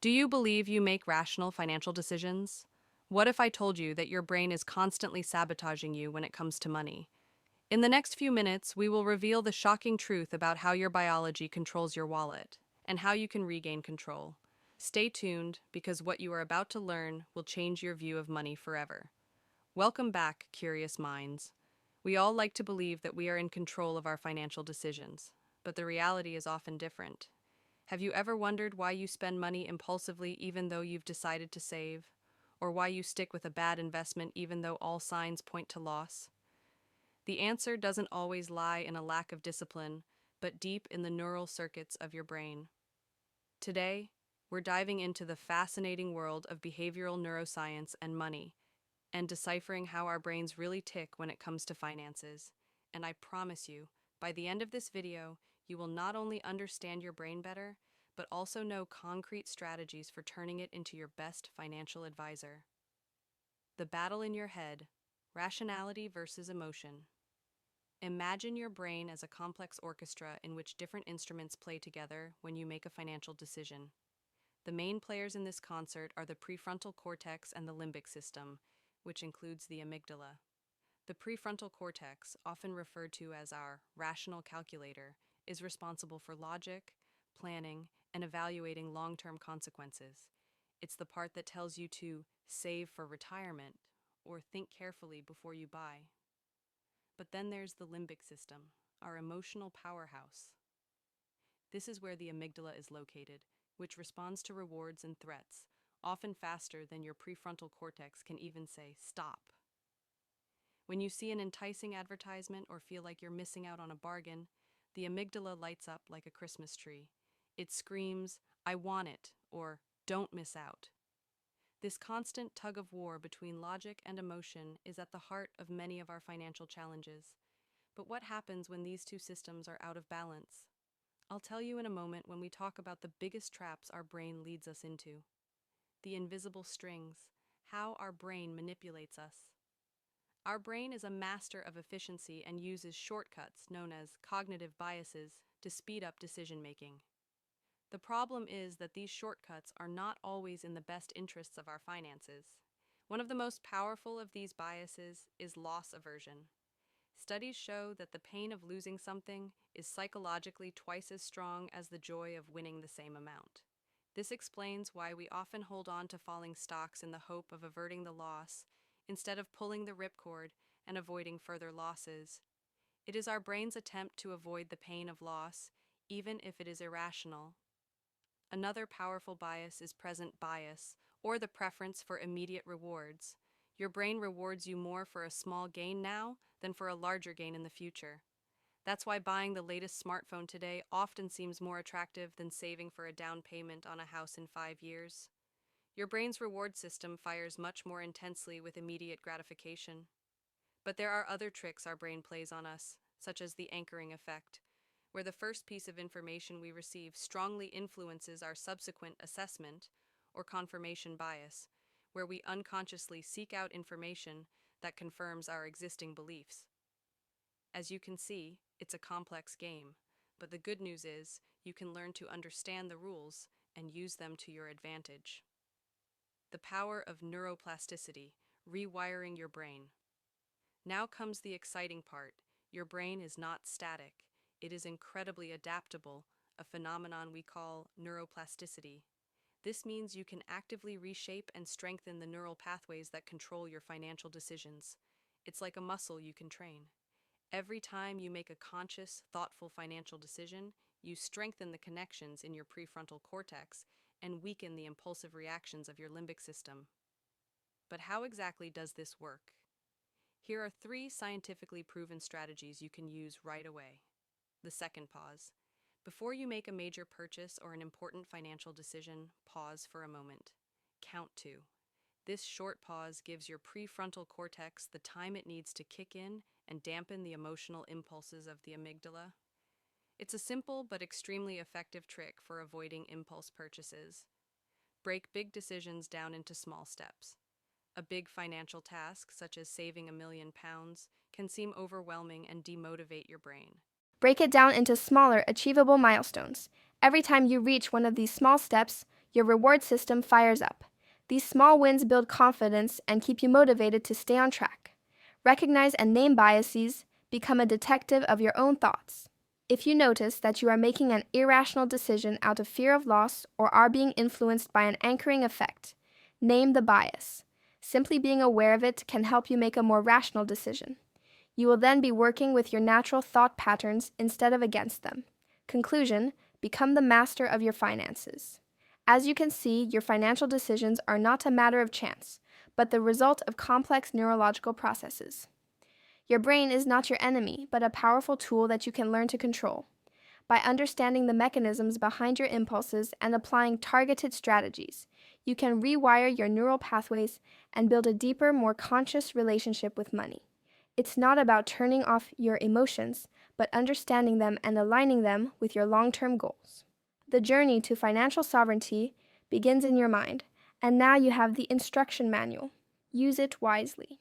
Do you believe you make rational financial decisions? What if I told you that your brain is constantly sabotaging you when it comes to money? In the next few minutes, we will reveal the shocking truth about how your biology controls your wallet and how you can regain control. Stay tuned because what you are about to learn will change your view of money forever. Welcome back, curious minds. We all like to believe that we are in control of our financial decisions, but the reality is often different. Have you ever wondered why you spend money impulsively even though you've decided to save? Or why you stick with a bad investment even though all signs point to loss? The answer doesn't always lie in a lack of discipline, but deep in the neural circuits of your brain. Today, we're diving into the fascinating world of behavioral neuroscience and money, and deciphering how our brains really tick when it comes to finances. And I promise you, by the end of this video, you will not only understand your brain better, but also know concrete strategies for turning it into your best financial advisor. The battle in your head, rationality versus emotion. Imagine your brain as a complex orchestra in which different instruments play together when you make a financial decision. The main players in this concert are the prefrontal cortex and the limbic system, which includes the amygdala. The prefrontal cortex, often referred to as our rational calculator, is responsible for logic, planning, and evaluating long-term consequences. It's the part that tells you to save for retirement or think carefully before you buy. But then there's the limbic system, our emotional powerhouse. This is where the amygdala is located, which responds to rewards and threats, often faster than your prefrontal cortex can even say stop. When you see an enticing advertisement or feel like you're missing out on a bargain, the amygdala lights up like a Christmas tree. It screams, "I want it," or "Don't miss out." This constant tug of war between logic and emotion is at the heart of many of our financial challenges. But what happens when these two systems are out of balance? I'll tell you in a moment when we talk about the biggest traps our brain leads us into. The invisible strings, how our brain manipulates us. Our brain is a master of efficiency and uses shortcuts, known as cognitive biases, to speed up decision-making. The problem is that these shortcuts are not always in the best interests of our finances. One of the most powerful of these biases is loss aversion. Studies show that the pain of losing something is psychologically twice as strong as the joy of winning the same amount. This explains why we often hold on to falling stocks in the hope of averting the loss, instead of pulling the ripcord and avoiding further losses. It is our brain's attempt to avoid the pain of loss, even if it is irrational. Another powerful bias is present bias, or the preference for immediate rewards. Your brain rewards you more for a small gain now than for a larger gain in the future. That's why buying the latest smartphone today often seems more attractive than saving for a down payment on a house in 5 years. Your brain's reward system fires much more intensely with immediate gratification. But there are other tricks our brain plays on us, such as the anchoring effect, where the first piece of information we receive strongly influences our subsequent assessment, or confirmation bias, where we unconsciously seek out information that confirms our existing beliefs. As you can see, it's a complex game, but the good news is you can learn to understand the rules and use them to your advantage. The power of neuroplasticity, rewiring your brain. Now comes the exciting part. Your brain is not static. It is incredibly adaptable, a phenomenon we call neuroplasticity. This means you can actively reshape and strengthen the neural pathways that control your financial decisions. It's like a muscle you can train. Every time you make a conscious, thoughtful financial decision, you strengthen the connections in your prefrontal cortex and weaken the impulsive reactions of your limbic system. But how exactly does this work? Here are 3 scientifically proven strategies you can use right away. The second pause. Before you make a major purchase or an important financial decision, pause for a moment. Count 2. This short pause gives your prefrontal cortex the time it needs to kick in and dampen the emotional impulses of the amygdala. It's a simple but extremely effective trick for avoiding impulse purchases. Break big decisions down into small steps. A big financial task, such as saving £1,000,000, can seem overwhelming and demotivate your brain. Break it down into smaller, achievable milestones. Every time you reach one of these small steps, Your reward system fires up. These small wins build confidence and keep you motivated to stay on track. Recognize and name biases. Become a detective of your own thoughts. If you notice that you are making an irrational decision out of fear of loss or are being influenced by an anchoring effect, name the bias. Simply being aware of it can help you make a more rational decision. You will then be working with your natural thought patterns instead of against them. Conclusion: become the master of your finances. As you can see, your financial decisions are not a matter of chance, but the result of complex neurological processes. Your brain is not your enemy, but a powerful tool that you can learn to control. By understanding the mechanisms behind your impulses and applying targeted strategies, you can rewire your neural pathways and build a deeper, more conscious relationship with money. It's not about turning off your emotions, but understanding them and aligning them with your long-term goals. The journey to financial sovereignty begins in your mind, and now you have the instruction manual. Use it wisely.